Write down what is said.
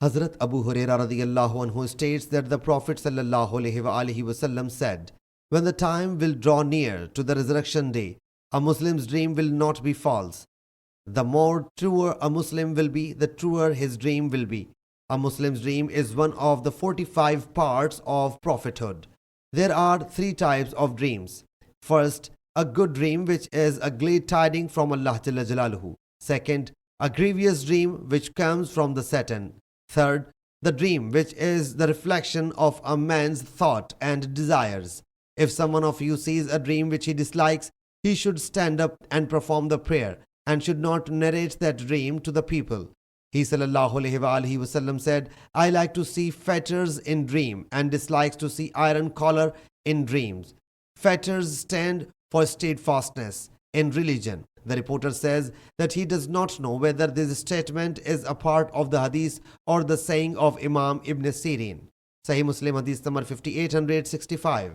Hazrat Abu Huraira radiyallahu anhu states that the Prophet ﷺ said, "When the time will draw near to the resurrection day, a Muslim's dream will not be false. The more truer a Muslim will be, the truer his dream will be." A Muslim's dream is one of the 45 parts of prophethood. There are three types of dreams. First, a good dream, which is a glad tiding from Allah Jalla Jalaluhu. Second, a grievous dream which comes from the Satan. Third, the dream which is the reflection of a man's thought and desires. If someone of you sees a dream which he dislikes, he should stand up and perform the prayer and should not narrate that dream to the people. He ﷺ said, "I like to see fetters in dream and dislikes to see iron collar in dreams." Fetters stand for steadfastness in religion. The reporter says that he does not know whether this statement is a part of the hadith or the saying of Imam Ibn Sirin. Sahih Muslim Hadees number 5865.